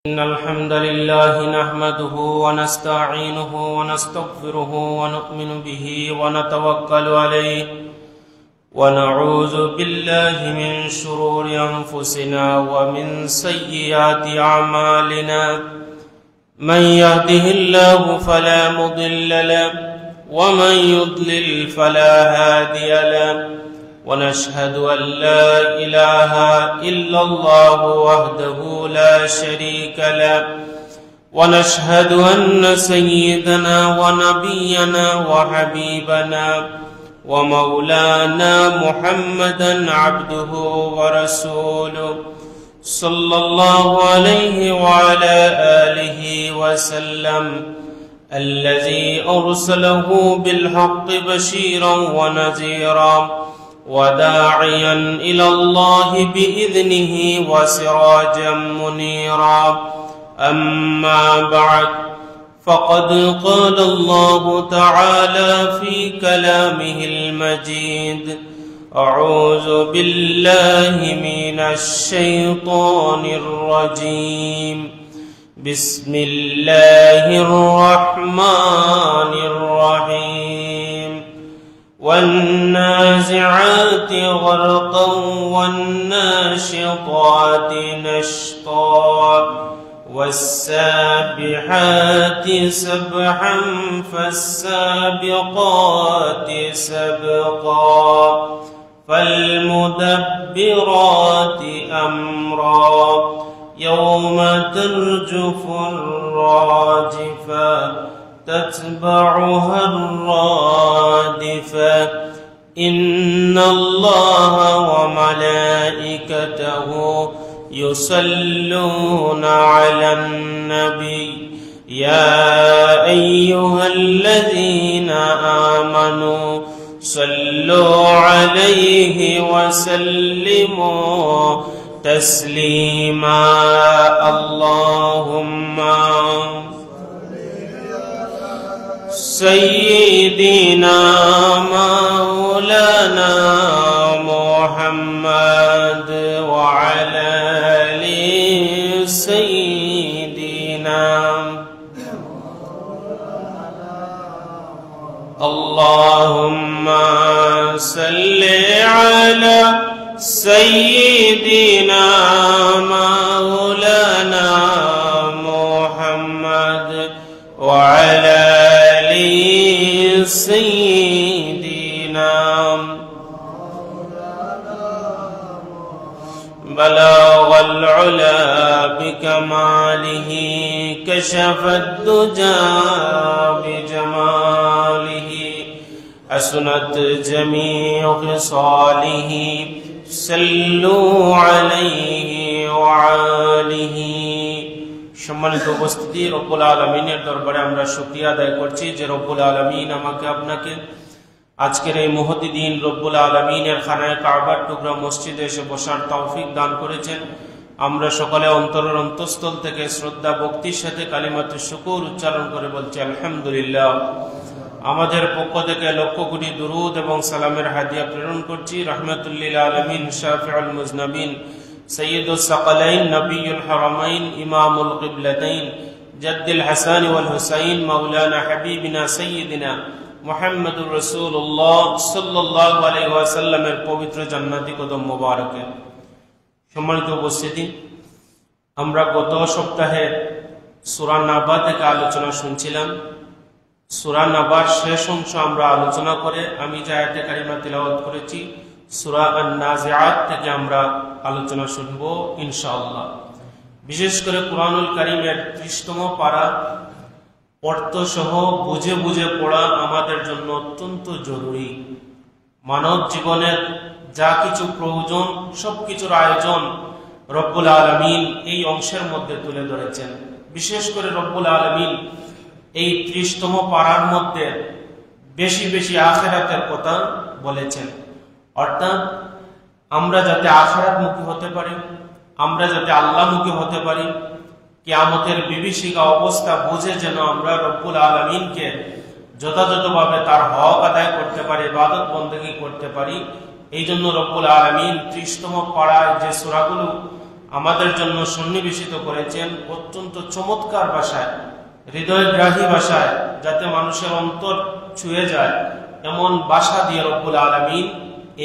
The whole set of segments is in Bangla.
إن الحمد لله نحمده ونستعينه ونستغفره ونؤمن به ونتوكل عليه ونعوذ بالله من شرور أنفسنا ومن سيئات أعمالنا من يهده الله فلا مضل له ومن يضلل فلا هادي له ونشهد أن لا إله إلا الله وحده لا شريك له ونشهد أن سيدنا ونبينا وحبيبنا ومولانا محمدا عبده ورسوله صلى الله عليه وعلى آله وسلم الذي أرسله بالحق بشيرا ونذيرا وداعيا إلى الله بإذنه وسراجا منيرا أما بعد فقد قال الله تعالى في كلامه المجيد أعوذ بالله من الشيطان الرجيم بسم الله الرحمن الرحيم والنازعات غرقا والناشطات نشطا والسابحات سبحا فالسابقات سبقا فالمدبرات أمرا يوم ترجف الراجفة تتبعها الرادفة إن الله وملائكته يصلون على النبي يا أيها الذين آمنوا صلوا عليه وسلموا تسليما اللهم سيدنا مولانا محمد وعلى آل سيدنا اللهم صل على سيدنا مولانا محمد وعلى آل سيدنا بلغ العلا بكماله كشف الدجى بجماله حسنت جميع خصاله صلوا عليه وعليه সম্মানিত উপস্থিতি রব্বুল আলামিনের দরবারে আমরা শুকরিয়া আদায় করছি যে রব্বুল আলামিন আমাকে আপনাকে আজকের এই মহতি দিন রব্বুল আলামিনের খানায়ে কাবার টুকরা মসজিদে এসে বসার তৌফিক দান করেছেন। আমরা সকলে অন্তরের অন্তঃস্থল থেকে শ্রদ্ধা ভক্তির সাথে কালিমাতুশ শুকর উচ্চারণ করে বলছি আলহামদুলিল্লাহ। আমাদের পক্ষ থেকে লক্ষ কোটি দুরুদ এবং সালামের হাদিয়া প্রেরণ করছি রাহমাতুল লিল আলামিন শাফিউল মুজনাবিন সৈয়দুস সাকালাইন নবিয়ুল হারামাইন ইমামুল কিবলাতাইন জাদ্দুল হাসান ওয়াল হুসাইন মাওলানা হাবিবিনা সাইয়্যিদিনা মুহাম্মদুর রাসূলুল্লাহ সাল্লাল্লাহু আলাইহি ওয়াসাল্লামের পবিত্র জান্নাতি কদম মোবারকে। সম্মানিত উপস্থিতি, আমরা গত সপ্তাহে সূরা নাবা থেকে আলোচনা শুনছিলাম। সূরা নাবার শেষ অংশ আমরা আলোচনা করে আমি যে আয়াতে কারিমা তিলাওয়াত করেছি সূরা আন-নাজিআত থেকে আমরা আলোচনা শুনব ইনশাআল্লাহ। বিশেষ করে কুরআনুল কারীমের 30তম পারা অর্থ সহ বুঝে বুঝে পড়া আমাদের জন্য অত্যন্ত জরুরি। মানব জীবনের যা কিছু প্রয়োজন সবকিছুর আয়োজন রব্বুল আলামিন এই অংশের মধ্যে তুলে ধরেছেন। বিশেষ করে রব্বুল আলামিন এই 30তম পারার মধ্যে বেশি বেশি আখিরাতের কথা বলেছেন। অর্থাৎ আমরা যাতে আখিরাতমুখী হতে পারি, আমরা যাতে আল্লাহমুখী হতে পারি, কিয়ামতের বিভীষিকা অবস্থা বুঝে যেন আমরা রব্বুল আলামিনকে যথাযথভাবে তার হক আদায় করতে পারি, ইবাদত বন্দেগী করতে পারি। এই জন্য রব্বুল আলামিন 30তম পাড়ায় যে সূরাগুলো আমাদের জন্য সন্নিবেশিত করেছেন অত্যন্ত চমৎকার ভাষায়, হৃদয়গ্রাহী ভাষায়, যাতে মানুষের অন্তর ছুঁয়ে যায় এমন ভাষা দিয়ে রব্বুল আলামিন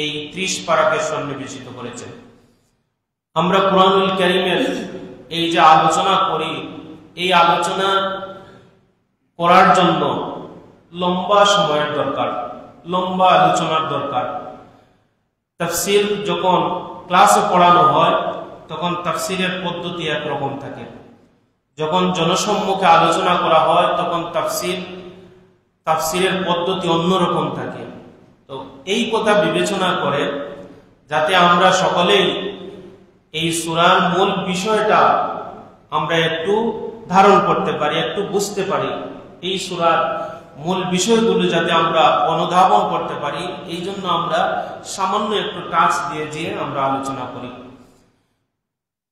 এই 30 পারাকে সন্নিবেশিত করেছেন। আমরা কুরআনুল কারীমের এই যে আলোচনা করি, এই আলোচনা করার জন্য লম্বা সময়ের দরকার, লম্বা আলোচনার দরকার। তাফসীর যখন ক্লাসে পড়ানো হয় তখন তাফসীরের পদ্ধতি একরকম থাকে, যখন জনসম্মুখে আলোচনা করা হয় তখন তাফসীরের পদ্ধতি অন্যরকম থাকে। তো এই কথা বিবেচনা করে যাতে আমরা সকলেই এই সূরার মূল বিষয়টা আমরা একটু ধারণ করতে পারি, একটু বুঝতে পারি, এই সূরার মূল বিষয়গুলো যাতে আমরা অনুধাবন করতে পারি, এই জন্য আমরা সামান্য একটু টাচ দিয়ে আমরা আলোচনা করি।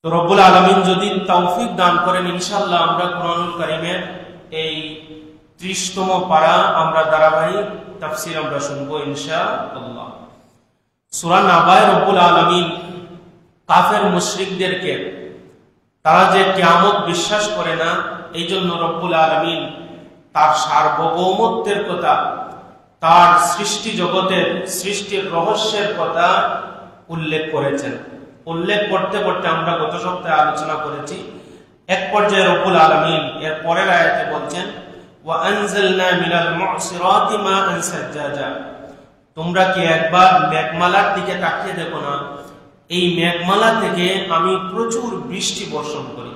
তো রব্বুল আলামিন যদি তৌফিক দান করেন, ইনশাআল্লাহ আমরা কুরআনুল কারীমের এই 30তম পারা আমরা ধারাবাহিক তাফসীর আমরা শুনবো ইনশাআল্লাহ। সূরা নাবায় রব্বুল আলামিন কাফের মুশরিকদেরকে, তারা যে কিয়ামত বিশ্বাস করে না, এই জন্য রব্বুল আলামিন তার সার্বভৌমত্বের কথা, তার সৃষ্টি জগতের সৃষ্টির রহস্যের কথা উল্লেখ করেছেন। উল্লেখ করতে করতে আমরা গত সপ্তাহে আলোচনা করেছি, এক পর্যায়ে রব্বুল আলামিন এর পরের আয়াতে বলছেন, ওয়া আনজালনা মিনাল মু'সিরাতি মাআন সাজ্জাজা। তোমরা কি একবার মেঘমালার দিকে তাকিয়ে দেখো না? এই মেঘমালা থেকে আমি প্রচুর বৃষ্টি বর্ষণ করি।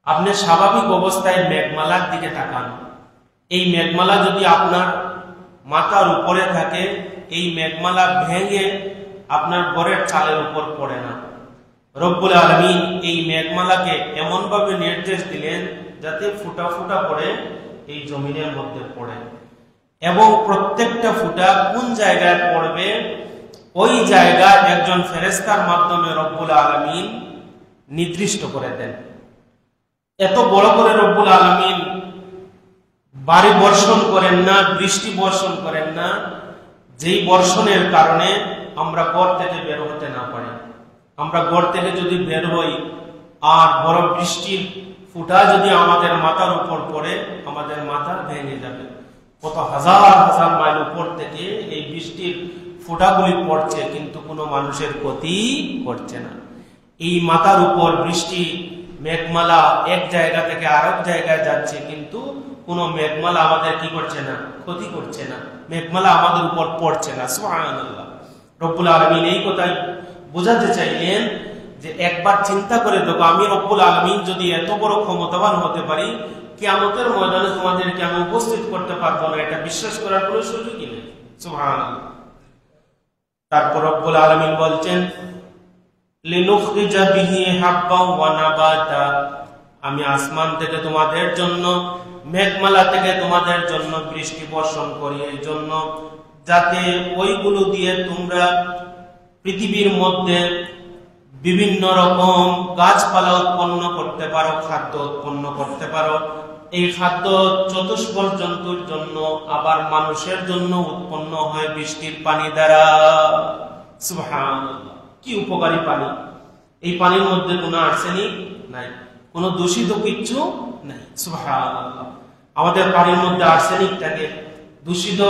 আপনি স্বাভাবিক অবস্থায় মেঘমালার দিকে তাকান, এই মেঘমালা যদি আপনার মাথার উপরে থাকে, এই মেঘমালা ভেঙে আপনার ঘরের চালের উপর পড়ে না। রব্বুল আলামিন এই মেঘমালাকে এমন ভাবে নির্দেশ দিলেন যাতে ফুটা ফুটা করে এই জমিনের মধ্যে পড়ে, এবং প্রত্যেকটা ফুটা কোন জায়গায় পড়বে ওই জায়গা একজন ফেরেশতার মাধ্যমে রব্বুল আলামিন নির্দিষ্ট করে দেন। এত বড় করে রব্বুল আলামিন বাড়ি বর্ষণ করেন না, বৃষ্টি বর্ষণ করেন না, যেই বর্ষণের কারণে আমরা ঘর থেকে বের হতে না পারি। আমরা ঘর থেকে যদি বের হই আর বড় বৃষ্টির ফুটা যদি আমাদের মাথার উপর পড়ে, আমাদের মাথা ভেঙে যাবে। কত হাজার হাজার মাইল উপর থেকে এই বৃষ্টির ফুটাগুলি পড়ছে, কিন্তু কোনো মানুষের ক্ষতি করছে না। এই মাথার উপর বৃষ্টি মেঘমালা এক জায়গা থেকে আরেক জায়গায় যাচ্ছে, কিন্তু কোনো মেঘমালা আমাদের কি করছে না, ক্ষতি করছে না। মেঘমালা আমাদের উপর পড়ছে না। সুবহানাল্লাহ। রব্বুল আলামিন এই কথাই বোঝাতে চাইলেন যে একবার চিন্তা করে দেখো, আমি রব্বুল আলামিন যদি এত বড় ক্ষমতাবান হতে পারি, কিয়ামতের ময়দানে তোমাদেরকে আমি উপস্থিত করতে পারবো না, এটা বিশ্বাস করার কোনো সুযোগই নেই। সুবহানাল্লাহ। তারপর রব্বুল আলামিন বলছেন, লিনুখরিজা বিহি হাব্বাও ওয়া নাবাতা। আমি আসমান থেকে তোমাদের জন্য, মেঘমালা থেকে তোমাদের জন্য বৃষ্টি বর্ষণ করি, এই জন্য যাতে ওইগুলো দিয়ে তোমরা পৃথিবীর মধ্যে বিভিন্ন রকম গাছপালা উৎপন্ন করতে পারো, খাদ্য উৎপন্ন করতে পারো। এই খাদ্য চতুষ্পদ জন্তুর জন্য আবার মানুষের জন্য উৎপন্ন হয় বৃষ্টির পানি দ্বারা। সুবহানাল্লাহ, কি উপকারী পানি! এই পানির মধ্যে কোনো আর্সেনিক নাই, কোনো দূষিত কিচ্ছু নাই। সুবহানাল্লাহ। আমাদের পানির মধ্যে আর্সেনিক থাকে। দূষিত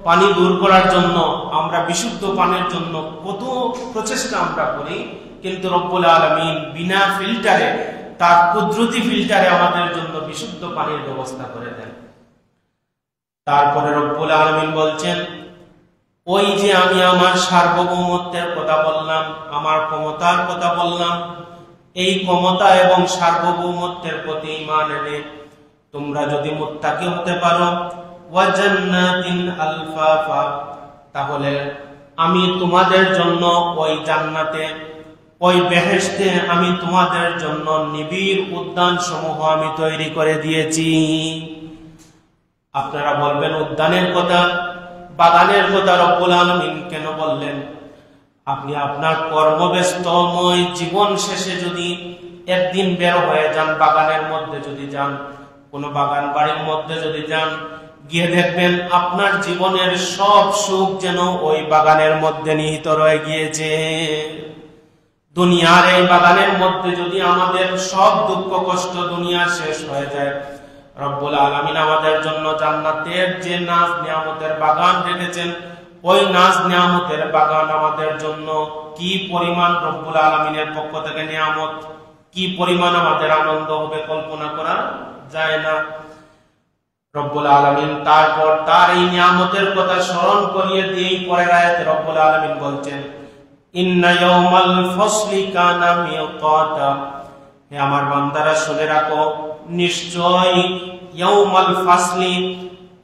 পানি দূর করার জন্য আমরা বিশুদ্ধ পানির জন্য কত প্রচেষ্টা আমরা করি, কিন্তু রব্বুল আলামিন বিনা ফিল্টারে, তার কুদরতি ফিল্টারে আমাদের জন্য বিশুদ্ধ পানির ব্যবস্থা করে দেন। তারপরে রব্বুল আলামিন বলছেন, ওই যে আমি আমার সার্বভৌমত্বের কথা বললাম, আমার ক্ষমতার কথা বললাম, এই ক্ষমতা এবং সার্বভৌমত্বের প্রতি ঈমান এনে তোমরা যদি মুত্তাকি হতে পারো, ওয়া জান্নাতিন আলফাফা, তাহলে আমি তোমাদের জন্য ওই জান্নাতে, ওই বেহেশতে আমি তোমাদের জন্য নিবিড় উদ্যান সমূহ আমি তৈরি করে দিয়েছি। আপনারা বলবেন উদ্যানের কথা, বাগানের কথা রব্বুল আলামিন কেন বললেন? আপনি আপনার কর্মব্যস্তময় জীবন শেষে যদি একদিন বের হয়ে যান, বাগানের মধ্যে যদি যান, কোন বাগান বাড়ির মধ্যে যদি যান, গিয়ে দেখবেন আপনার জীবনের সব সুখ যেন ওই বাগানের মধ্যে নিহিত রয়ে গিয়েছে। দুনিয়ার এই বাগানের মধ্যে যদি আমাদের সব দুঃখ কষ্ট দুনিয়ার শেষ হয়ে যায়, রব্বুল আলামিন আমাদের জন্য জান্নাতের যে নাজ নিয়ামতের বাগান রেখেছেন, ওই নাজ নিয়ামতের বাগান আমাদের জন্য কি পরিমাণ রব্বুল আলামিনের পক্ষ থেকে নিয়ামত, কি পরিমাণ আমাদের আনন্দ হবে কল্পনা করা যায় না। রব্বুল আলামিন তারপর তার এই নিয়ামতের কথা স্মরণ করিয়ে দিয়ে পরের আয়াতে রব্বুল আলামিন বলছেন, ইন্না ইয়াউমাল ফাসলি কানা মিকাতা, হে আমার বান্দারা শুনে রাখো, নিশ্চয় ইয়াউমাল ফাসলি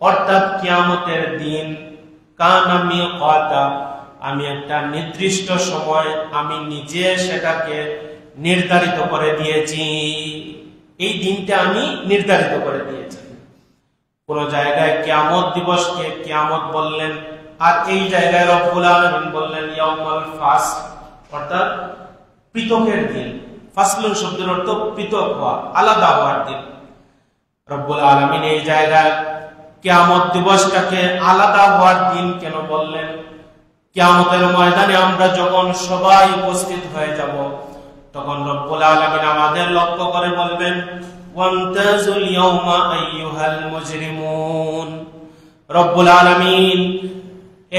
অর্থাৎ কিয়ামতের দিন, কানা মিকাতা আমি একটা নির্দিষ্ট সময় আমি নিজে সেটাকে নির্ধারিত করে দিয়েছি। এই দিনটা আমি নির্ধারিত করে দিয়েছি। কোন জায়গায় কিয়ামত দিবসকে কিয়ামত বললেন, আর এই জায়গায় রব্বুল আলামিন বললেন ইয়াউমুল ফাসল, অর্থাৎ পৃথকের দিন। ফাসলুন শব্দের অর্থ পৃথক হওয়া, আলাদা হওয়ার দিন। রব্বুল আলামিন এই জায়গায় কিয়ামত দিবসটাকে আলাদা হওয়ার দিন কেন বললেন? কিয়ামতের ময়দানে আমরা যখন সবাই উপস্থিত হয়ে যাব, তখন রব্বুল আলামিন আমাদের লক্ষ্য করে বলবেন, ওয়ান্তাজুল ইয়াউমা আইয়ুহাল মুজরিমুন। রব্বুল আলামিন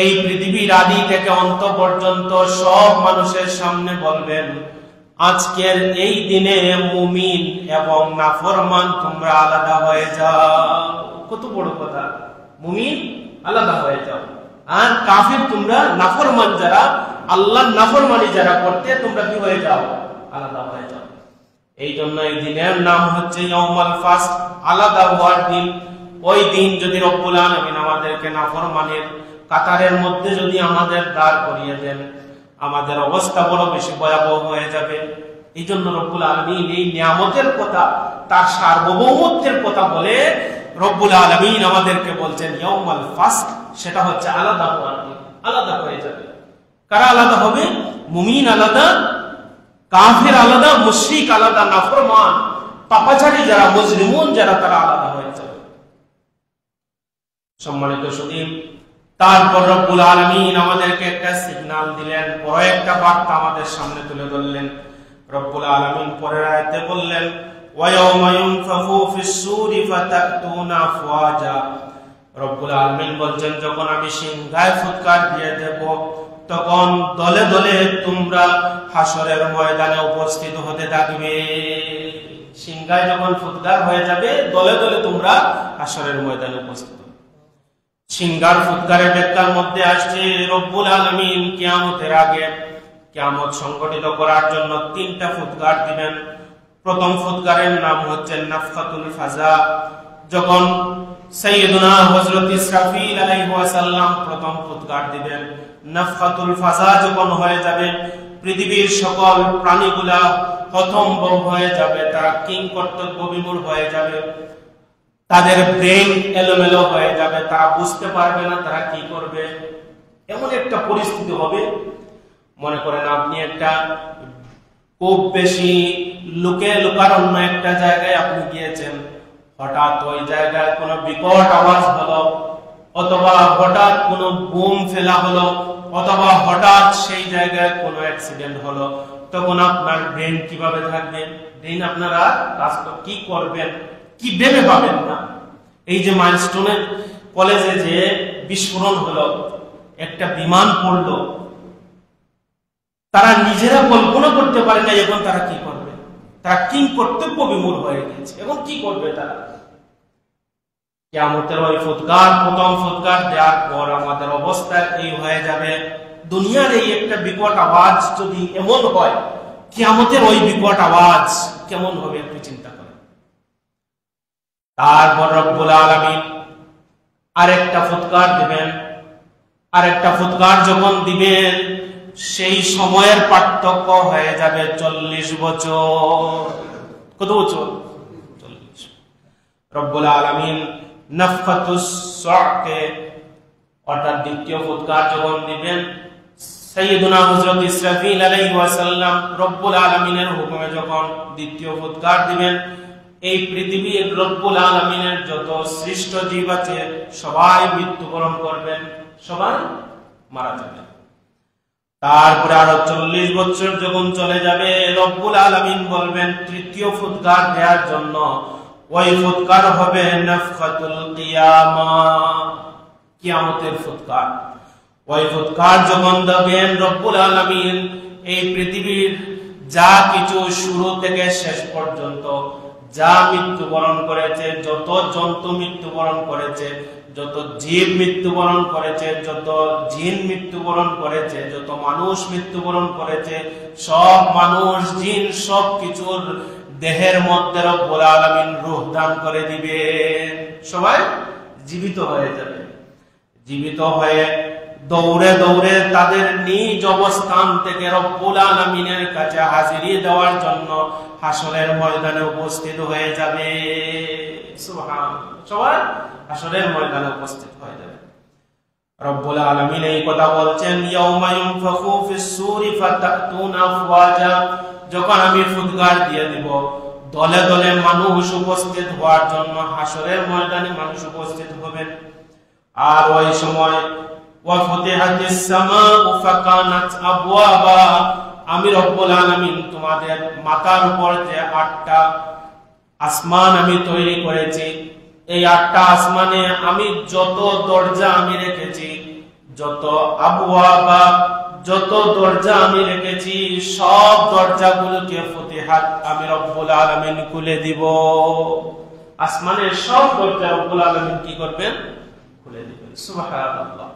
এই পৃথিবীর আদি থেকে অন্ত পর্যন্ত সব মানুষের সামনে বলবেন, আজকের এই দিনে মুমিন এবং নাফরমান তোমরা আলাদা হয়ে যাও। কত বড় কথা! মুমিন আলাদা হয়ে যাও, আর কাফির তোমরা নাফরমান যারা আল্লাহর নাফরমানি যারা করতে তোমরা কি হয়ে যাও? আলাদা হয়ে যাও। এই জন্য এই দিনের নাম হচ্ছে ইয়াউমুল ফাসল, আলাদা হওয়ার দিন। ওই দিন যদি রব্বুল আলামিন আমাদেরকে নাফরমানের কাতারের মধ্যে যদি আমাদের দাঁড় করিয়ে দেন, আমাদের অবস্থা বড় বেশি ভয়াবহ হয়ে যাবে। এই জন্য রব্বুল আলামিন এই নিয়ামতের কথা, তার সার্বভৌমত্বের কথা বলে রব্বুল আলামিন আমাদেরকে বলছেন ইয়াউমুল ফাসল, সেটা হচ্ছে আলাদা হওয়ার দিন। আলাদা হয়ে যাবে। কারা আলাদা হবে? মুমিন আলাদা, কাফির আলাদা, মুশরিক আলাদা, নাফরমান পাপাচারী যারা, মুজরিমুন যারা, তারা আলাদা হয়ে যাবে। সম্মানিত সুধী, তারপর রব্বুল আলামিন আমাদেরকে একটা সিগন্যাল দিলেন, বড় একটা বার্তা আমাদের সামনে তুলে ধরলেন। রব্বুল আলামিন পরের আয়াতে বললেন, ওয়ায়াউমা ইউনফাখু ফিস-সূরি ফাতাতুনা আফওয়াজা। রব্বুল আলামিন বলছেন, যখন আমি সিংহায় ফুৎকার দিয়ে দেব, তখন দলে দলে তোমরা হাসরের ময়দানে উপস্থিত হতে থাকবে। সিংহায় যখন ফুৎকার হয়ে যাবে, দলে দলে তোমরা হাসরের ময়দানে উপস্থিত। সিংহার ফুৎকারের ব্যাখ্যার মধ্যে আসছে রব্বুল আলামিন কিয়ামতের আগে কিয়ামত সংগঠিত করার জন্য 3টা ফুৎকার দিবেন। প্রথম ফুৎকারের নাম হচ্ছে নাফখাতুল ফাজা। যখন সাইয়্যিদুনা হযরত ইসরাফিল আলাইহিস সালাম প্রথম ফুৎকার দিবেন, নাফখাতুল ফাজা যখন হয়ে যাবে, পৃথিবীর সকল প্রাণীগুলা হতভম্ব হয়ে যাবে, তারা কিংকর্তব্য বিমূঢ় হয়ে যাবে, তাদের ব্রেন এলোমেলো হয়ে যাবে, তারা বুঝতে পারবে না তারা কি করবে। এমন একটা পরিস্থিতি হবে, মনে করেন আপনি একটা খুব বেশি লোকারণ্য একটা জায়গায় আপনি গিয়েছেন, হঠাৎ ওই জায়গায় কোনো বিকট আওয়াজ হলো, অথবা হঠাৎ কোনো বোম ফেলা হলো, অথবা হঠাৎ সেই জায়গায় কোনো অ্যাক্সিডেন্ট হলো, তখন আপনার ব্রেন কিভাবে থাকবে? ব্রেন আপনারা কাজ কি করবেন, কি ভেবে পাবেন না। এই যে মাইলস্টোনের কলেজে যে বিস্ফোরণ হলো, একটা বিমান পড়লো, তারা নিজেরা কল্পনা করতে পারে না এখন তারা কি করবে। তারা কিংকর্তব্য বিমূঢ় হয়ে গেছে, এখন কি করবে তারা? কিয়ামতের ওই ফুৎকার, প্রথম ফুৎকার দেওয়ার পর আমাদের অবস্থা এই হয়ে যাবে। দুনিয়ার এই একটা বিকট আওয়াজ যদি এমন হয়, কিয়ামতের ওই বিকট আওয়াজ কেমন হবে একটু চিন্তা করেন। তারপর রব্বুল আলামিন আরেকটা ফুৎকার দিবেন। আরেকটা ফুৎকার যখন দিবেন, সেই সময়ের পার্থক্য হয়ে যাবে 40 বছর। কত বছর? 40। রব্বুল আলামিন নাফখাতুস সু'কে অর্থাৎ দ্বিতীয় ফুৎকার যখন দিবেন, সাইয়্যিদুনা হযরত ইসরাফিল আলাইহিস সালাম রব্বুল আলামিনের হুকুমে যখন দ্বিতীয় ফুৎকার দিবেন, এই পৃথিবীর রব্বুল আলামিনের যত সৃষ্ট জীব আছে সবাই মৃত্যুবরণ করবেন, সবাই মারা যাবেন। তারপরে আরো 40 বছর যখন চলে যাবে, রব্বুল আলামিন বলবেন তৃতীয় ফুৎকার দেওয়ার জন্য। ওই ফুৎকার হবে নাফখাতুল কিয়ামা, কিয়ামতের ফুৎকার। ওই ফুৎকার যখন দেবেন, রব্বুল আলামিন এই পৃথিবীর যা কিছু শুরু থেকে শেষ পর্যন্ত যা মৃত্যুবরণ করেছে, যত জন্তু মৃত্যুবরণ করেছে, যত জীব মৃত্যুবরণ করেছে, যত জিন মৃত্যুবরণ করেছে, যত মানুষ মৃত্যুবরণ করেছে, সব মানুষ জিন সব কিছুর দেহের মধ্যে রব্বুল আলামিন রূহ দান করে দিবেন। সবাই জীবিত হয়ে যাবে। জীবিত হয়ে দৌড়ে দৌড়ে তাদের নিজ অবস্থান থেকে রব্বুল আলামিনের কাছে হাজিরি দেওয়ার জন্য হাসরের ময়দানে উপস্থিত হয়ে যাবে। সুবহানাল্লাহ, সবাই হাসরের ময়দানে উপস্থিত হয়ে যাবে। রব্বুল আলামিন এই কথা বলছেন, ইয়াউমা ইউনফাখু ফিস-সূরি ফাতাতুনা আফওয়াজা, যখন আমি ফুৎকার দিয়ে দিব, দলে দলে মানুষ উপস্থিত হওয়ার জন্য হাসরের ময়দানে মানুষ উপস্থিত হবেন। আর ওই সময় ওয়াফতিহাতিস সামাউ ফাকানাত আবওয়াবা, আমি রব্বুল আলামিন তোমাদের মাথার উপর যে 8টা আসমান আমি তৈরি করেছি, এই 8টা আসমানে আমি যত দরজা আমি রেখেছি, যত আবওয়াবা, যত দরজা আমি রেখেছি, সব দরজাগুলোকে ফতিহাত আমি রব্বুল আলামিন খুলে দিব। আসমানের সব দরজা রব্বুল আলামিন কি করবেন? খুলে দিবেন। সুবহানাল্লাহ।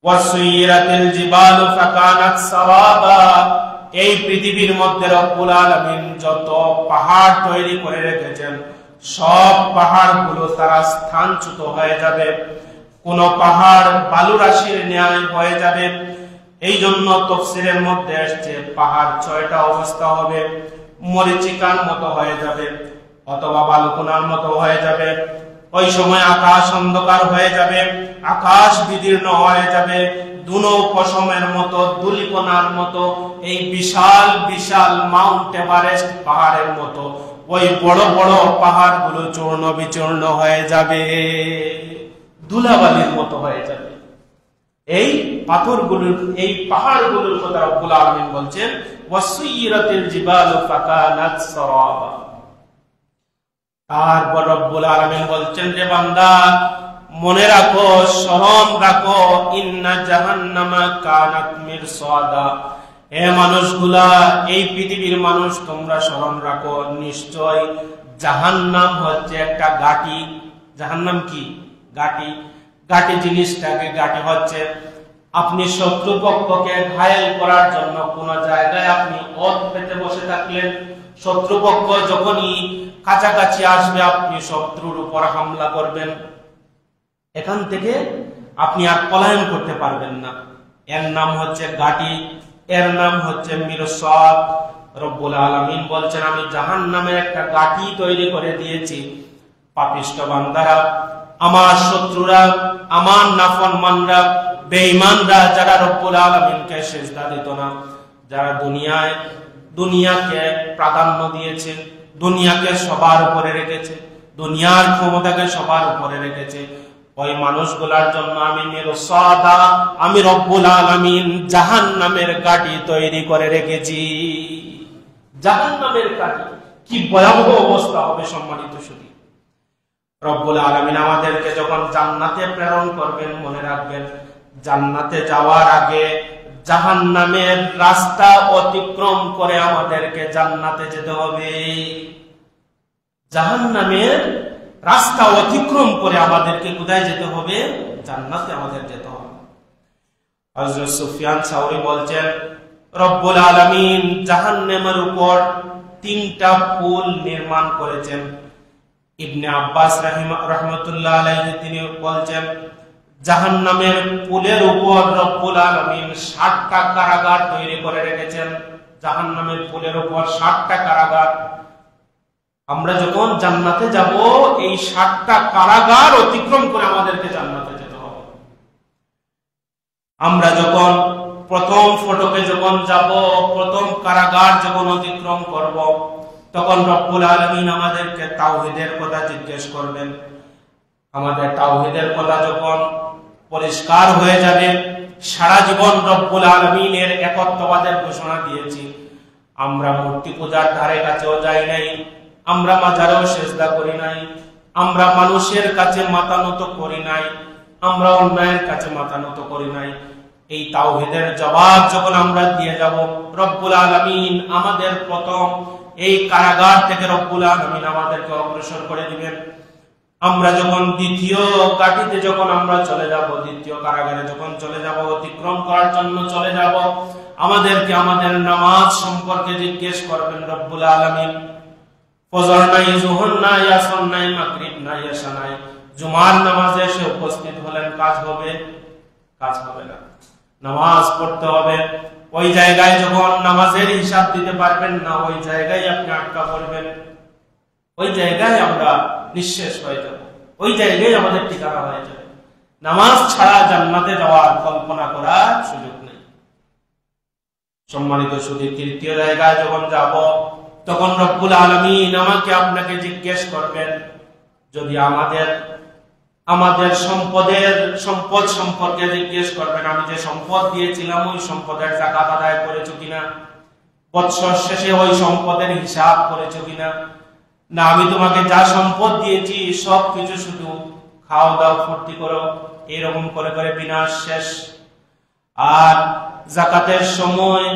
ওয়াসুইরাতিল জিবালু ফাকানাত সাওয়াবা, এই পৃথিবীর মধ্যে রব্বুল আলামিন যত পাহাড় তৈরি করে রেখেছেন, সব পাহাড়গুলো তারা স্থানচ্যুত হয়ে যাবে। কোন পাহাড় বালু রাশির ন্যায় হয়ে যাবে। এই জন্য তাফসীরের মধ্যে আসছে পাহাড় 6টা অবস্থা হবে। মরিচিকার মতো হয়ে যাবে অথবা বালুকোনার মতো হয়ে যাবে। ওই সময় আকাশ অন্ধকার হয়ে যাবে, আকাশ বিদীর্ণ হয়ে যাবে, দুনো পশমের মতো, দুলিকোনার মতো, এই বিশাল বিশাল মাউন্ট এভারেস্ট পাহাড়ের মতো ওই বড় বড় পাহাড়গুলো চূর্ণ বিচূর্ণ হয়ে যাবে, ধুলাবালির মতো হয়ে যাবে। এই পাথরগুলোর, এই পাহাড়গুলোর কথা রব্বুল আলামিন বলছেন, ওয়াসুইরাতিল জিবালু ফাকানাত সারাবা। তারপর রব্বুল আলামিন বলছেন, যে বান্দা মনে রাখো, স্মরণ রাখো, ইন্না জাহান্নামা কানাত মিরসাদা, হে মানুষগুলা, এই পৃথিবীর মানুষ তোমরা স্মরণ রাখো, নিশ্চয় জাহান্নাম হচ্ছে একটা ঘাঁটি। জাহান্নাম কি? ঘাঁটি। ঘাঁটি জিনিসটাকে, ঘাঁটি হচ্ছে আপনি শত্রুপক্ষকে ঘায়েল করার জন্য কোন জায়গায় আপনি ওত পেতে বসে থাকলেন, শত্রুপক্ষ যখনই কাছাকাছি আসবে আপনি শত্রুর উপর হামলা করবেন, এখান থেকে আপনি আর পলায়ন করতে পারবেন না। এর নাম হচ্ছে ঘাঁটি, এর নাম হচ্ছে মিরসাদ। রব্বুল আলামিন বলছেন, আমি জাহান্নামের একটা ঘাঁটি তৈরি করে দিয়েছি। পাপিষ্ঠ বান্দারা, আমার শত্রুরা, আমার নাফরমানরা, বেঈমানরা, যারা রব্বুল আলামিনকে সিজদা দিত না, যারা দুনিয়াকে প্রাধান্য দিয়েছে, দুনিয়াকে সবার উপরে রেখেছে, দুনিয়ার ক্ষমতাকে সবার উপরে রেখেছে, ওই মানুষগুলার জন্য আমি মিরসাদা, আমি রব্বুল আলামিন জাহান্নামের ঘাঁটি তৈরি করে রেখেছি। জাহান্নামের ঘাঁটি, কি ভয়াবহ অবস্থা হবে সম্মানিত শুধু। রব্বুল আলামিন আমাদেরকে যখন জান্নাতে প্রেরণ করবেন, মনে রাখবেন, জান্নাতে যাওয়ার আগে জাহান্নামের রাস্তা অতিক্রম করে আমাদেরকে জান্নাতে যেতে হবে। জাহান্নামের রাস্তা অতিক্রম করে আমাদেরকে কোথায় যেতে হবে? জান্নাতে আমাদের যেতে হবে। হযরত সুফিয়ান সাউরি বলছেন, রব্বুল আলামিন জাহান্নামের উপর 3টা পুল নির্মাণ করেছেন। ইবনে আব্বাস রাহমাতুল্লাহ আলাইহি তিনি বলছেন, জাহান্নামের পুলের উপর রব্বুল আলামিন 60টা কারাগার তৈরি করে রেখেছেন। জাহান্নামের পুলের উপর 60টা কারাগার। আমরা যখন জান্নাতে যাব, এই 60টা কারাগার অতিক্রম করে আমাদেরকে জান্নাতে যেতে হবে। আমরা যখন প্রথম ফটকে যখন যাব, প্রথম কারাগার যখন অতিক্রম করব, তখন রব্বুল আলামিন আমাদেরকে তাওহীদের কথা জিজ্ঞেস করবেন। আমাদের তাওহীদের কথা যখন পরিষ্কার হয়ে যাবে, সারা জীবন রব্বুল আলামিনের একত্ববাদের ঘোষণা দিয়েছি, আমরা মূর্তি পূজার ধারে কাছেও যাই নাই, আমরা মাজারেও সেজদা করি নাই, আমরা মানুষের কাছে মাথা নত করি নাই, আমরা অন্যায়ের কাছে মাথা নত করি নাই। এই তাওহীদের জবাব যখন আমরা দিয়ে যাব, রব্বুল আলামিন আমাদের প্রথম এই কারাগার থেকে রব্বুল আলামিন আমাদেরকে অগ্রসর করে দিবেন। আমরা যখন দ্বিতীয় ঘাটিতে যখন আমরা চলে যাব, দ্বিতীয় কারাগারে যখন চলে যাব, অতিক্রম করার জন্য চলে যাব, আমাদেরকে আমাদের নামাজ সম্পর্কে জিজ্ঞেস করবেন রব্বুল আলামিন। ফজর নাই, যোহর নাই, আসর নাই, মাগরিব নাই, এশা নাই, জুমার নামাজে এসে উপস্থিত হলেন, কাজ হবে? কাজ হবে না। নামাজ পড়তে হবে। ওই জায়গায় যখন নামাজের হিসাব দিতে পারবেন না, ওই জায়গায় আপনি আটকা পড়বেন, ওই জায়গায় আমরা নিঃশেষ হয়ে যাব, ওই জায়গায় আমাদের ঠিকানা হয়ে যাবে। নামাজ ছাড়া জান্নাতে যাওয়ার কল্পনা করার সুযোগ নেই। সম্মানিত সুধী, তৃতীয় জায়গায় যখন যাব, তখন রব্বুল আলামিন আমাকে আপনাকে জিজ্ঞেস করবেন, যদি আমাদের সম্পদ সম্পর্কে জিজ্ঞেস করবেন, আমি যে সম্পদ দিয়েছিলাম ওই সম্পদের যাকাত আদায় করেছো কিনা, বৎসর শেষে ওই সম্পদের হিসাব করেছো কিনা, না আমি তোমাকে যা সম্পদ দিয়েছি সবকিছু শুধু খাও দাও ফুর্তি করো, এরকম করে করে বিনাশ শেষ। আর যাকাতের সময়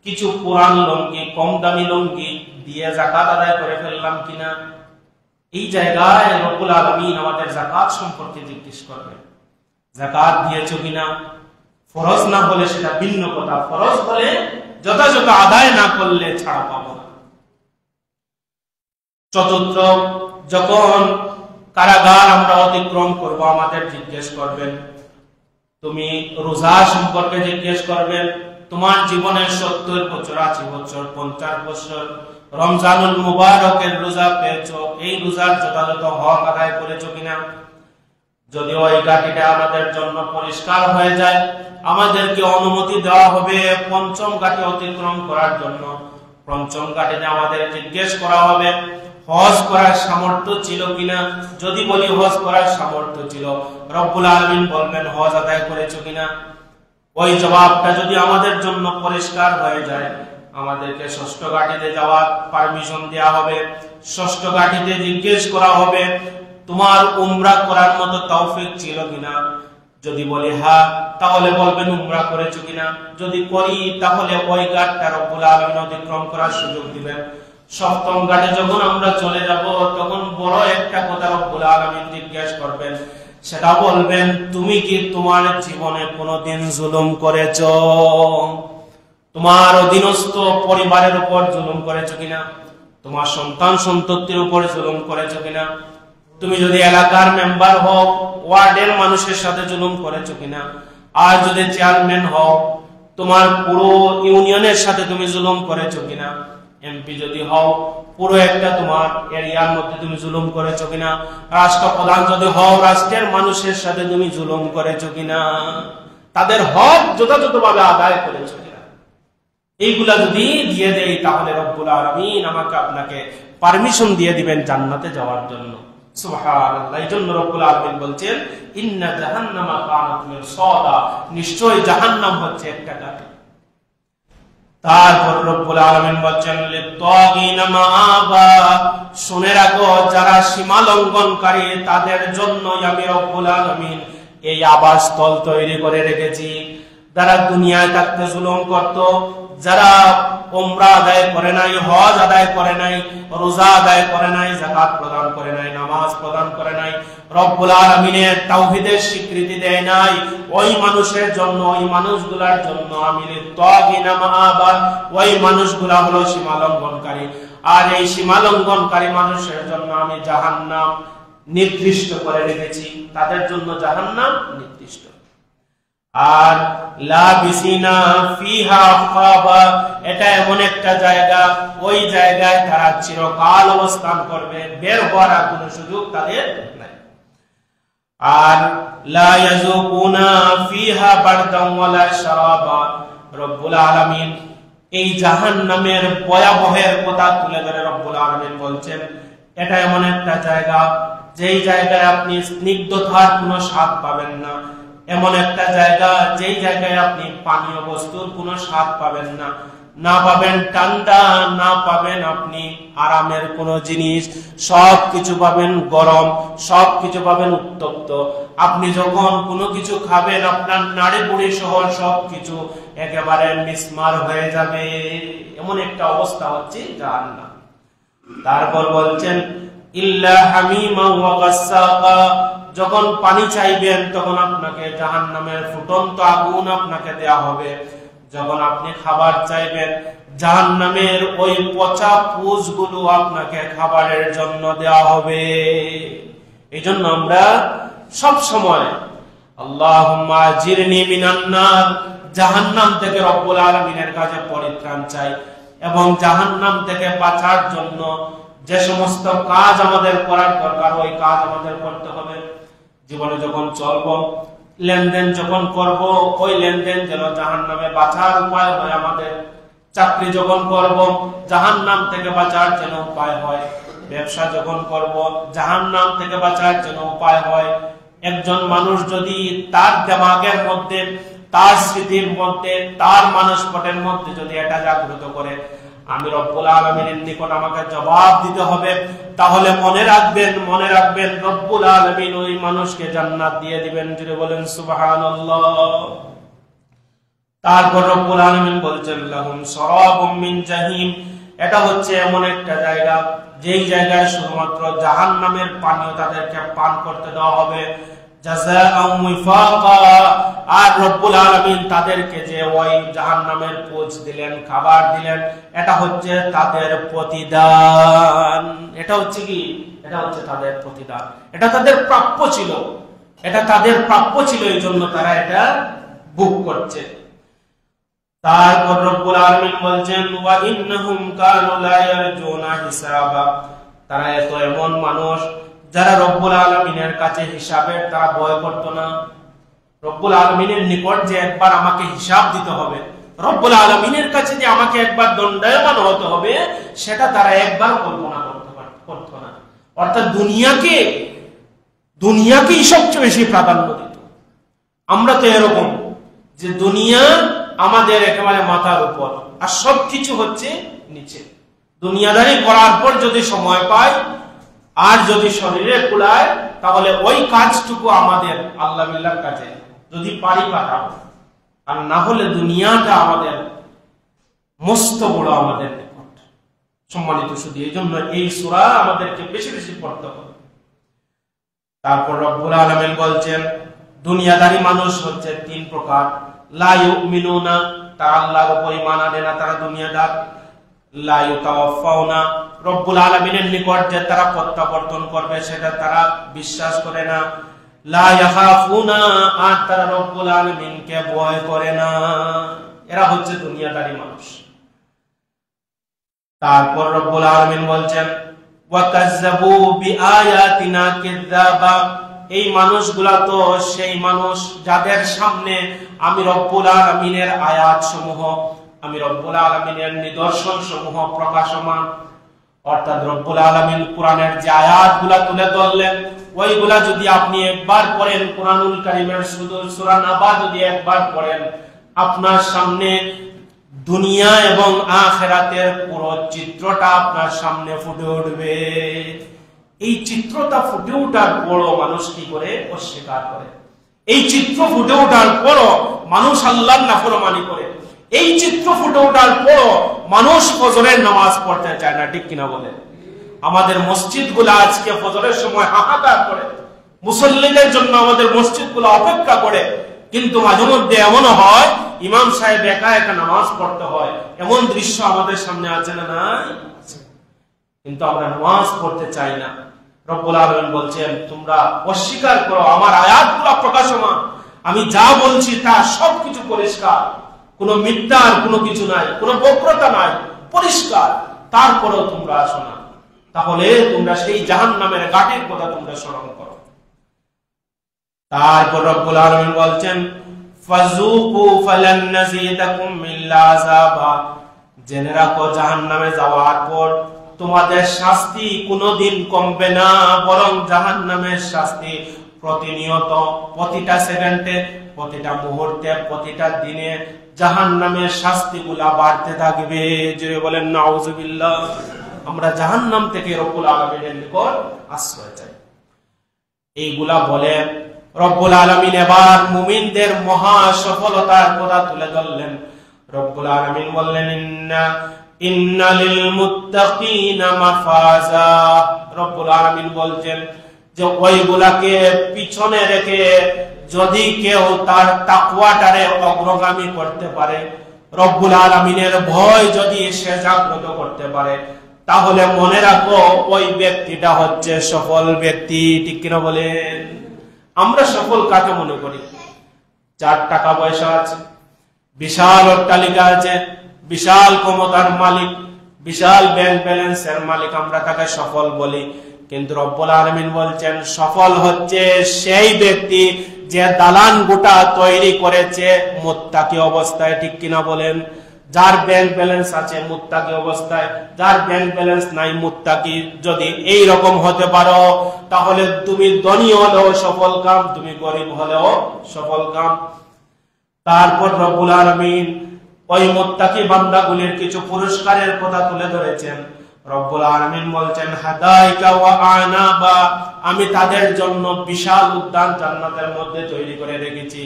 কিছু পুরান লুঙ্গি, কম দামি লুঙ্গি দিয়ে যাকাত আদায় করে ফেললাম কিনা, এই জায়গায় রব্বুল আলামিন আমাদের যাকাত সম্পর্কে জিজ্ঞেস করবেন। যাকাত দিয়েছো কিনা? ফরজ না হলে সেটা ভিন্ন কথা, ফরজ হলে যথাযথ আদায় না করলে ছাড়া পাবো না। চতুর্থ, যখন কারাগার আমরা অতিক্রম করব, আমাদের জিজ্ঞেস করবেন, তুমি রোজা সম্পর্কে জিজ্ঞেস করবেন। তোমার জীবনের 70 বছর, 80 বছর, 50 বছর রমজানুল মুবারকের রোজা পেয়েছো, এই রোজার যথাযথ হক আদায় করেছো কিনা। যদি ওই ঘাটিটা আমাদের জন্য পরিষ্কার হয়ে যায়, আমাদেরকে অনুমতি দেওয়া হবে পঞ্চম ঘাটি অতিক্রম করার জন্য। পঞ্চম ঘাটিতে আমাদের জিজ্ঞেস করা হবে, হজ করার সামর্থ্য ছিল কিনা। যদি বলি হজ করার সামর্থ্য ছিল, রব্বুল আলামিন বলবেন হজ আদায় করেছো কিনা। ওই জবাবটা যদি আমাদের জন্য পরিষ্কার হয়ে যায়, আমাদেরকে ষষ্ঠ ঘাটিতে যাওয়ার পারমিশন দেওয়া হবে। ষষ্ঠ ঘাটিতে জিজ্ঞেস করা হবে, তোমার উমরা করার মতো তৌফিক ছিল কিনা। যদি বলি হ্যাঁ, তাহলে বলবেন উমরা করেছো কিনা। যদি করি, তাহলে ওই ঘাটটা রব্বুল আলামিন অতিক্রম করার সুযোগ দিবেন। সপ্তম ঘাটে যখন আমরা চলে যাব, তখন বড় একটা কথা রব্বুল আলামিন জিজ্ঞেস করবেন, সেটা বলবেন, তুমি কি তোমার জীবনে কোনোদিন জুলুম করেছো? তোমার অধীনস্থ পরিবারের উপর জুলুম করেছো কিনা? তোমার সন্তান সন্ততির উপর জুলুম করেছো কিনা? তুমি যদি এলাকার মেম্বার হও, ওয়ার্ডের মানুষের সাথে জুলুম করেছো কিনা? আর যদি চেয়ারম্যান হও, তোমার পুরো ইউনিয়নের সাথে তুমি জুলুম করেছো কিনা? এমপি যদি হও, পুরো একটা তোমার এরিয়ার মধ্যে তুমি জুলুম করেছো কিনা? রাষ্ট্রপ্রধান যদি হও, রাষ্ট্রের মানুষের সাথে তুমি জুলুম করেছো কিনা? তাদের হক যথাযথভাবে আদায় করেছো কিনা? এইগুলা যদি দিয়ে দেই, তাহলে রব্বুল আলামিন আমাকে আপনাকে পারমিশন দিয়ে দিবেন জান্নাতে যাওয়ার জন্য। সুবহানাল্লাহ। এইজন্য রব্বুল আলামিন বলছেন, ইন্না জাহান্নামা কানাত মিরসাদা, নিশ্চয়ই জাহান্নাম হচ্ছে একটা ঘাটি। তারপর রব্বুল আলামিন বলছেন, লিত্তাগিনা মাআবা, শুনে রাখো যারা সীমা লঙ্ঘনকারী তাদের জন্যই আমি রব্বুল আলামিন এই আবাসস্থল তৈরি করে রেখেছি। যারা দুনিয়ায় থাকতে জুলুম করত, যারা উমরা আদায় করে নাই, হজ আদায় করে নাই, রোজা আদায় করে নাই, যাকাত প্রদান করে নাই, নামাজ প্রদান করে নাই, রব্বুল আলামিনের তাওহীদের স্বীকৃতি দেয় নাই, ওই মানুষের জন্য, ওই মানুষগুলোর জন্য আমি লিত্তাগিনা মাআবা, ওই মানুষগুলা হলো সীমা লঙ্ঘনকারী। আর এই সীমা লঙ্ঘনকারী মানুষের জন্য আমি জাহান্নাম নির্দিষ্ট করে রেখেছি, তাদের জন্য জাহান্নাম নির্দিষ্ট। আর লাবিসিনা ফিহা আহকাবা, এটা এমন একটা জায়গা, ওই জায়গায় তারা চিরকাল অবস্থান করবে, বের হওয়ার কোনো সুযোগ তাদের নাই। আর লা ইয়াযুকুনা ফিহা বারদান ওয়ালা শারাবা, রব্বুল আলামিন এই জাহান্নামের ভয়াবহের কথা তুলে ধরে রব্বুল আলামিন বলছেন, এটা এমন একটা জায়গা যেই জায়গায় আপনি স্নিগ্ধতার কোনো স্বাদ পাবেন না, এমন একটা জায়গা যেই জায়গায় আপনি পানীয় বস্তুর কোনো স্বাদ পাবেন না, না পাবেন ঠান্ডা, না পাবেন আপনি আরামের কোনো জিনিস, সবকিছু পাবেন গরম, সবকিছু পাবেন উত্তপ্ত। আপনি যখন কোনো কিছু খাবেন আপনার নাড়ি বুড়ি সহ সবকিছু একেবারে মিসমার হয়ে যাবে। এমন একটা অবস্থা হচ্ছে জাহান্নাম। তারপর বলছেন ইল্লা হামিমা ওয়া গাসসাকা, যখন পানি চাইবেন তখন আপনাকে জাহান্নামের ফুটন্ত আগুন আপনাকে দেয়া হবে। যখন আপনি খাবার চাইবেন জাহান্নামের ওই পচা পুষগুলো আপনাকে খাবারের জন্য দেওয়া হবে। এই জন্য আমরা সব সময় আল্লাহুম্মা আজিরনি মিনান নার, জাহান্নাম থেকে রব্বুল আলামিনের কাছে পরিত্রাণ চাই এবং জাহান্নাম থেকে বাঁচার জন্য যে সমস্ত কাজ আমাদের করার দরকার ওই কাজ আমাদের করতে হবে। জীবনে যখন চলবো, লেনদেন যখন করব, ওই লেনদেন যেন জাহান্নামে বাঁচার উপায় হয় আমাদের। চাকরি যখন করব জাহান্নাম থেকে বাঁচার যেন উপায় হয়। ব্যবসা যখন করব জাহান্নাম থেকে বাঁচার যেন উপায় হয়। একজন মানুষ যদি তার দিমাগের মধ্যে, তার স্মৃতির মধ্যে, তার মানসপটের মধ্যে যদি এটা জাগ্রত করে আমি রব্বুল আলামিনের নিকট আমাকে জবাব দিতে হবে, তাহলে মনে রাখবেন রব্বুল আলামিন ওই মানুষকে জান্নাত দিয়ে দিবেন। যদি বলেন সুবহানাল্লাহ। তারপর রব্বুল আলামিন বলছেন লাহুম শারাবুম মিন জাহিম, এটা হচ্ছে এমন একটা জায়গা যেই জায়গায় শুধুমাত্র জাহান্নামের পানীয় তাদেরকে পান করতে দেওয়া হবে। জাযাআন ওয়াফাকা, আর রব্বুল আলামিন তাদেরকে যে ওই জাহান্নামের পোজ দিলেন, খাবার দিলেন, এটা হচ্ছে তাদের প্রতিদান। এটা হচ্ছে কি? এটা হচ্ছে তাদের প্রতিদান। এটা তাদের প্রাপ্য ছিল, এটা তাদের প্রাপ্য ছিল, এই জন্য তারা এটা ভোগ করছে। তারপর রব্বুল আলামিন বলছেন ওয়া ইন্নাহুম কানু লা ইয়ারজুনা হিসাবা, তারা এত এমন মানুষ যারা রব্বুল আলামিনের কাছে হিসাবের তারা ভয় করত না। রব্বুল আলামিনের নিকট যে একবার আমাকে হিসাব দিতে হবে, রব্বুল আলামিনের কাছে যে আমাকে একবার দণ্ডায়মান হতে হবে, সেটা তারা একবার কল্পনা করত না। অর্থাৎ দুনিয়াকেই সবচেয়ে বেশি প্রাধান্য দিত। আমরা তো এরকম যে দুনিয়া আমাদের একেবারে মাথার উপর আর সবকিছু হচ্ছে নিচে। দুনিয়াদারি করার পর যদি সময় পাই আর যদি শরীরে কুলায় তাহলে ওই কাজটুকু আমাদের আল্লাহ বিল্লাহর কাছে যদি পারি পাঠাবো, আর না হলে দুনিয়াটা আমাদের মস্ত বড় আমাদের নিকট। সম্মানিত শুধু এই জন্য এই সূরা আমাদেরকে বেশি বেশি পড়তে হবে। তারপর রব্বুল আলামিন বলছেন দুনিয়াদারি মানুষ হচ্ছে তিন প্রকার। লা ইউমিনুনা, তারা আল্লাহর উপর ঈমান আনে না, তারা দুনিয়াদার। লা ইউতাওয়াফাউনা, রব্বুল আলামিনের নিকট যে তারা প্রত্যাবর্তন করবে সেটা তারা বিশ্বাস করে না। লা ইয়াখাফুনা, আর তারা রব্বুল আলামিনকে ভয় করে না। এরা হচ্ছে দুনিয়াদারি মানুষ। তারপর রব্বুল আলামিন বলছেন ওয়া কাযযাবু বিআয়াতিনা কিযাবা, এই মানুষগুলা তো সেই মানুষ যাদের সামনে আমি রব্বুল আলামিনের আয়াত সমূহ, আমি রব্বুল আলামিনের নিদর্শন সমূহ প্রকাশমান। অর্থাৎ রব্বুল আলামিন কোরআনের যে আয়াতগুলা তুলে ধরলেন ওইগুলা যদি আপনি একবার পড়েন, কোরআনুল কারীমের সূরা নাবা যদি একবার পড়েন, আপনার সামনে দুনিয়া এবং আখিরাতের পুরো চিত্রটা আপনার সামনে ফুটে উঠবে। এই চিত্রটা ফুটে ওঠার পরও মানুষ কি করে? অস্বীকার করে। এই চিত্র ফুটে ওঠার পরও মানুষ আল্লাহর নাফরমানি করে। এই চিত্র ফুটে ওঠার পরও মানুষ ফজরের নামাজ পড়তে চায় না। ঠিক কিনা বলে? আমাদের মসজিদগুলো আজকে ফজরের সময় হাহাকার করে, মুসল্লিদের জন্য আমাদের মসজিদগুলো অপেক্ষা করে, কিন্তু মাঝে মধ্যে এমনও হয় ইমাম সাহেব একা একা নামাজ পড়তে হয়। এমন দৃশ্য আমাদের সামনে আছে না? নাই? কিন্তু আমরা নামাজ পড়তে চাই না। রব্বুল আলামিন বলছেন তোমরা অস্বীকার করো, আমার আয়াতগুলো প্রকাশমান, আমি যা বলছি তা সবকিছু পরিষ্কার, কোনো মিথ্যার কোনো কিছু নাই, কোনো বক্রতা নাই, পরিষ্কার। তারপরেও তোমরা আসো না, তাহলে তোমরা সেই জাহান্নামের ঘাটের কথা তোমরা স্মরণ করো। তারপর রব্বুল আলামিন বলছেন ফাযুকু ফালান নাযীদাকুম ইল্লা আযাবা, জেনে রাখো জাহান্নামে যাওয়ার পর তোমাদের শাস্তি কোনোদিন কমবে না, বরং জাহান্নামের শাস্তি প্রতিনিয়ত, প্রতিটা সেকেন্ডে, প্রতিটা মুহূর্তে, প্রতিটা দিনে জাহান্নামের শাস্তিগুলা বাড়তে থাকবে। জোরে বলেন নাউজুবিল্লাহ। আমরা জাহান্নাম থেকে রব্বুল আলামিনের নিকট আশ্রয় চাই। এইগুলা বলে রব্বুল আলামিন এবার মুমিনদের মহা সফলতার কথা তুলে ধরলেন। রব্বুল আলামিন বললেন ইন্না লিল মুত্তাকিনা মাফাজা। রব্বুল আলামিন বলছেন যে ওইগুলাকে পিছনে রেখে যদি কেউ তার তাকওয়াটারে অগ্রগামী করতে পারে, রব্বুল আলামিনের ভয় যদি সে জাগ্রত করতে পারে, তাহলে মনে রাখো ওই ব্যক্তিটা হচ্ছে সফল ব্যক্তি। ঠিক কিনা বলেন? আমরা সফল কাকে মনে করি? যার টাকা পয়সা আছে, বিশাল অট্টালিকা আছে, বিশাল ক্ষমতার মালিক, বিশাল ব্যাংক ব্যালেন্সের মালিক, আমরা তাকে সফল বলি। কিন্তু রব্বুল আলামিন বলছেন সফল হচ্ছে সেই ব্যক্তি যে দালান গোটা তৈরি করেছে মুত্তাকি অবস্থায়। ঠিক কিনা বলেন? যার ব্যাংক ব্যালেন্স আছে মুত্তাকি অবস্থায়, যার ব্যাংক ব্যালেন্স নাই মুত্তাকি। যদি এই রকম হতে পারো তাহলে তুমি ধনী হলেও সফল কাম, তুমি গরিব হলেও সফল কাম। তারপর রব্বুল আলামিন ওই মুত্তাকি বান্দাগুলির কিছু পুরস্কারের কথা তুলে ধরেছেন। রব্বুল আলামিন বলছেন হাদাইকা ওয়া আনাবা, আমি তাদের জন্য বিশাল উদ্যান জান্নাতের মধ্যে তৈরি করে রেখেছি।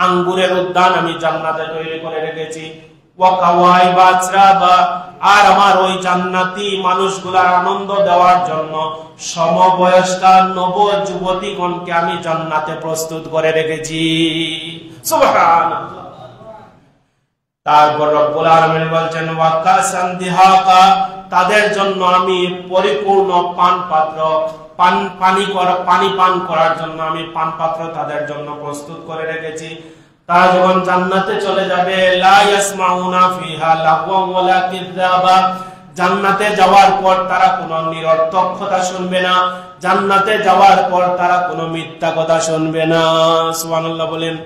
আঙ্গুরের উদ্যান আমি জান্নাতে তৈরি করে রেখেছি। ওয়া কাওয়াইবা আতরাবা, আর আমার ওই জান্নাতি মানুষগুলার আনন্দ দেওয়ার জন্য সমবয়স্কা নব যুবতীগণকে আমি জান্নাতে প্রস্তুত করে রেখেছি। সুবহানাল্লাহ। তারপর রব্বুল আলামিন বলছেন ওয়া কাসান দিহাকা, তাদের জন্য আমি পরিপূর্ণ পান পাত্র, পানি পান করার জন্য আমি পান পাত্র তাদের জন্য প্রস্তুত করে রেখেছি। তারা যখন জান্নাতে চলে যাবে লা ইয়াসমাউনা ফিহা লাগওয়ান ওয়ালা কিযাবা, জান্নাতে যাওয়ার পর তারা কোনো নিরর্থক কথা শুনবে না, জান্নাতে যাওয়ার পর তারা কোনো মিথ্যা কথা শুনবে না। সুবহানাল্লাহ বলেন।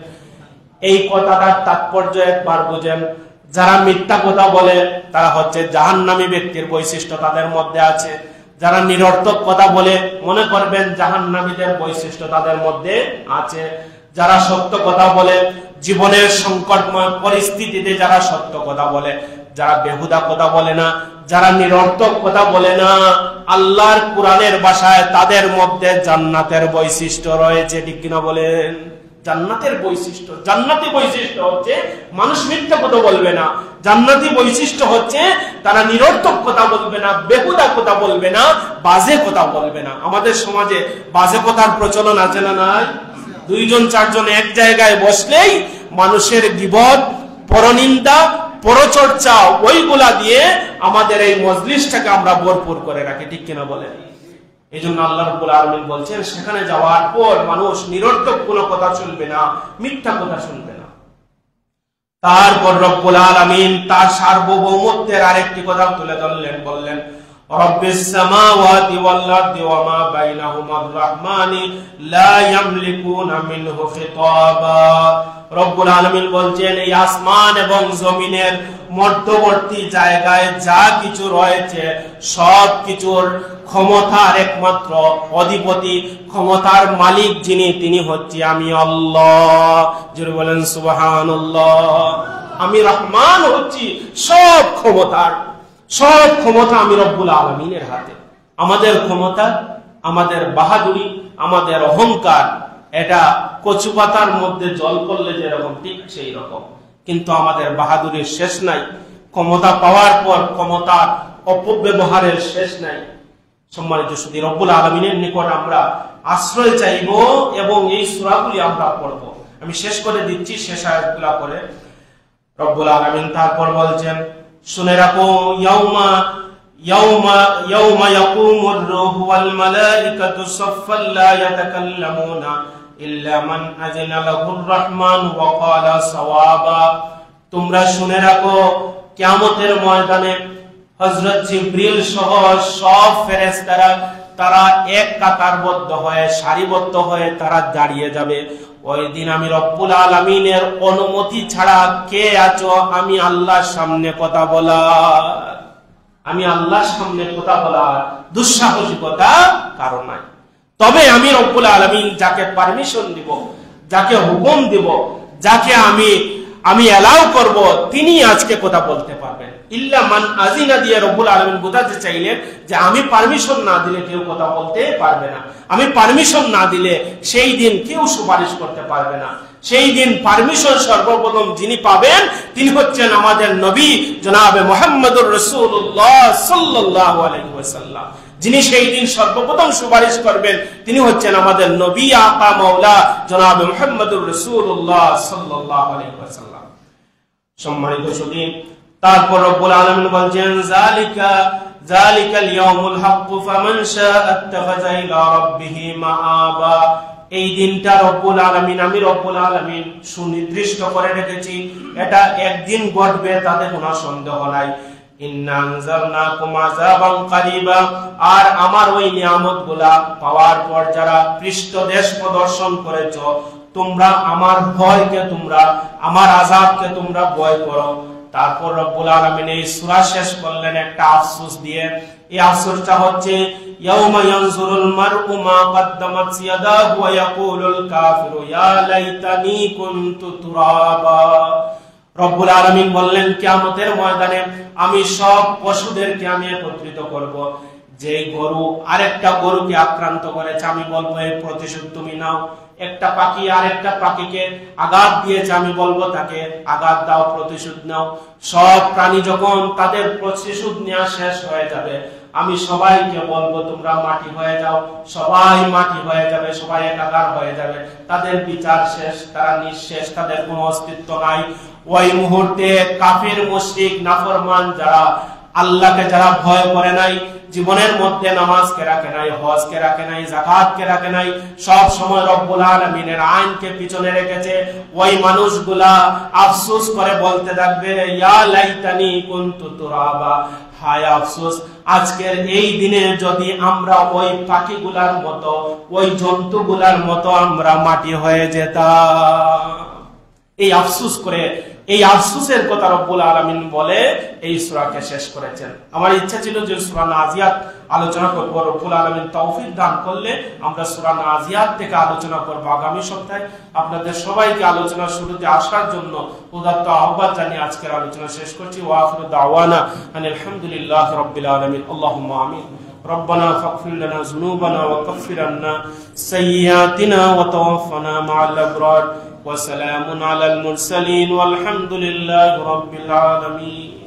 এই কথাটার তাৎপর্য একবার বুঝেন। যারা মিথ্যা কথা বলে তারা হচ্ছে জাহান্নামী ব্যক্তির বৈশিষ্ট্য তাদের মধ্যে আছে। যারা নিরর্থক কথা বলে মনে করবেন জাহান্নামীদের বৈশিষ্ট্য তাদের মধ্যে আছে। যারা সত্য কথা বলে, জীবনের সংকটময় পরিস্থিতিতে যারা সত্য কথা বলে, যারা বেহুদা কথা বলে না, যারা নিরর্থক কথা বলে না, আল্লাহর কোরআনের ভাষায় তাদের মধ্যে জান্নাতের বৈশিষ্ট্য রয়েছে। ঠিক কিনা বলেন? জান্নাতের বৈশিষ্ট্য, জান্নাতি বৈশিষ্ট্য হচ্ছে মানুষ মিথ্যা কথা বলবে না। জান্নাতি বৈশিষ্ট্য হচ্ছে তারা নিরর্থক কথা বলবে না, বেহুদা কথা বলবে না, বাজে কথা বলবে না। আমাদের সমাজে বাজে কথার প্রচলন আছে না নাই? দুইজন চারজন এক জায়গায় বসলেই মানুষের গীবত, পরনিন্দা, পরচর্চা, ওইগুলা দিয়ে আমাদের এই মজলিসটাকে আমরা ভরপুর করে রাখি। ঠিক কিনা বলেন? এই জন্য আল্লাহ রাব্বুল আলামিন বলছেন সেখানে যাওয়ার পর মানুষ নিরর্থক কোনো কথা শুনবে না, মিথ্যা কথা শুনবে না। তারপর রব্বুল আলামিন তার সার্বভৌমত্বের আরেকটি কথা তুলে ধরলেন, বললেন রব্বিস সামাওয়াতি ওয়াল আরদি ওয়া মা বাইনাহুমার রাহমানি লা ইয়ামলিকুনা মিনহু খিতাবা। রব্বুল আলামিন বলছেন এই আসমান এবং জমিনের মধ্যবর্তী জায়গায় যা কিছু রয়েছে সব কিছুর ক্ষমতার একমাত্র অধিপতি, ক্ষমতার মালিক যিনি, তিনি হচ্ছে আমি আল্লাহ। জোরে বলেন সুবহানাল্লাহ। আমি রহমান হচ্ছি সব ক্ষমতার, সব ক্ষমতা আমি রব্বুল আলামিনের হাতে। আমাদের ক্ষমতা, আমাদের বাহাদুরি, আমাদের অহংকার, এটা কচু পাতার মধ্যে জল পড়লে যেরকম ঠিক সেই রকম। কিন্তু আমাদের বাহাদুরির শেষ নাই, ক্ষমতা পাওয়ার পর ক্ষমতার অপব্যবহারের শেষ নাই। সম্মানিত সুধী, রব্বুল আলামিনের নিকট আমরা আশ্রয় চাইব এবং এই সূরাগুলি আমরা পড়ব। আমি শেষ করে দিচ্ছি, শেষ আয়াতগুলো করে। রব্বুল আলামিন তারপর বলছেন, শুনে রাখো, ইয়াউমা ইয়াকুমুর রূহু ওয়াল মালাইকাতু সাফফান লা ইয়াতাকাল্লামুনা ইল্লা মান আযিনা লাহুর রহমান ওয়া ক্বালা সাওয়াবা। তোমরা শুনে রাখো, কিয়ামতের ময়দানে হযরত জিবরিল সহ সব ফেরেশতারা তারা এক কাতারবদ্ধ হয়ে, সারিবদ্ধ হয়ে তারা দাঁড়িয়ে যাবে। ওই দিন আমি রব্বুল আলামিনের অনুমতি ছাড়া কে আছো আমি আল্লাহর সামনে কথা বলা, আমি আল্লাহর সামনে কথা বলার দুঃসাহসিকতা কারণ নাই। তবে আমি রব্বুল আলামিন যাকে পারমিশন দিব, যাকে হুকুম দিব, যাকে আমি এলাও করব, তিনি আজকে কথা বলতে পারবেন। ইল্লা মান আজিনা দিয়ে রব্বুল আলামিন বোঝাতে চাইলেন যে আমি পারমিশন না দিলে কেউ কথা বলতে পারবে না, আমি পারমিশন না দিলে সেই দিন কেউ সুপারিশ করতে পারবে না। সেই দিন পারমিশন সর্বপ্রথম যিনি পাবেন তিনি হচ্ছেন আমাদের নবী জনাবে মুহাম্মদুর রাসূলুল্লাহ সাল্লাল্লাহু আলাইহি ওয়াসাল্লাম। যিনি সেই দিন সর্বপ্রথম সুপারিশ করবেন তিনি হচ্ছেন আমাদের নবী আকা মাওলা জনাবে মুহাম্মদুর রাসূলুল্লাহ সাল্লাল্লাহু আলাইহি ওয়াসাল্লাম। সম্মানিত সুধী, তারপর রব্বুল আলামিন বলেন যালিকাল ইয়াউমুল হক ফামান শাআ আত্তাখাযা ইলা রাব্বিহি মাআবা। এই দিনটা রব্বুল আলামিন, আমি রব্বুল আলামিন সুনির্দিষ্ট করে রেখেছি। এটা একদিন ঘটবে তাতে কোনো সন্দেহ নাই। ইন্না আনজালনাকুম আযাবান কারীবা। আর আমার ওই নিয়ামতগুলা পাওয়ার পর যারা পৃষ্ঠদেশ প্রদর্শন করেছো, তোমরা আমার ভয়কে, তোমরা আমার আযাবকে তোমরা ভয় করো। তারপর রব্বুল আলামিন এই সূরা শেষ করলেন একটা আফসোস দিয়ে। এই আফসোসটা হচ্ছে ইয়াউমা ইয়ানজুরুল মার'উ মা কদ্দামাত ইয়াদাহু ওয়া ইয়াকুলুল কাফিরু ইয়া লাইতানি কুনতু তুরাবা। রব্বুল আলামিন বললেন কিয়ামতের ময়দানে আমি সব পশুদেরকে আমি একত্রিত করব। যে গরু আরেকটা গরুকে আক্রান্ত করেছে আমি বলবো এই প্রতিশোধ তুমি নাও। একটা পাখি আরেকটা পাখিকে আঘাত দিয়েছে আমি বলবো তাকে আঘাত দাও, প্রতিশোধ নাও। সব প্রাণী যখন তাদের প্রতিশোধ নেওয়া শেষ হয়ে যাবে আমি সবাইকে বলবো তোমরা মাটি হয়ে যাও। সবাই মাটি হয়ে যাবে, সবাই একাকার হয়ে যাবে, তাদের বিচার শেষ, তারা নিঃশেষ, তাদের কোনো অস্তিত্ব নাই। ওই মুহূর্তে কাফির মুশরিক নাফরমান যারা আল্লাহকে যারা ভয় করে নাই, জীবনের মধ্যে নামাজকে রাখে নাই, হজকে রাখে নাই, যাকাতকে রাখে নাই, সব সময় রব্বুল আলামিনের আইনকে পিছনে রেখেছে, ওই মানুষগুলা আফসোস করে বলতে থাকবে ইয়া লাইতানি কুনতু তুরাবা। হায় আফসোস, আজকের এই দিনে যদি আমরা ওই পাখিগুলার মতো, ওই জন্তুগুলার মতো আমরা মাটি হয়ে যেতাম। এই আফসোস করে, এই আফসোসের কথা রব্বুল আলামিন বলে এই সূরাকে শেষ করেছেন। আমার ইচ্ছা ছিল যে সূরা নাজিয়াত আলোচনা করব, রব্বুল আলামিন তৌফিক দান করলে আমরা সূরা নাজিয়াত থেকে আলোচনা করব আগামী সপ্তাহে। আপনাদের সবাইকে আলোচনা শুরুতে আসার জন্য উদাত্ত আহ্বান জানিয়ে আজকের আলোচনা শেষ করছি। ওয়া আখিরু দাওয়ানা আনিল হামদুলিল্লাহি রাব্বিল আলামিন। আল্লাহুম্মা আমিন। ربنا فاغفر لنا ذنوبنا وكفر عنا سيئاتنا وتوفنا مع الأبرار وسلام على المرسلين والحمد لله رب العالمين.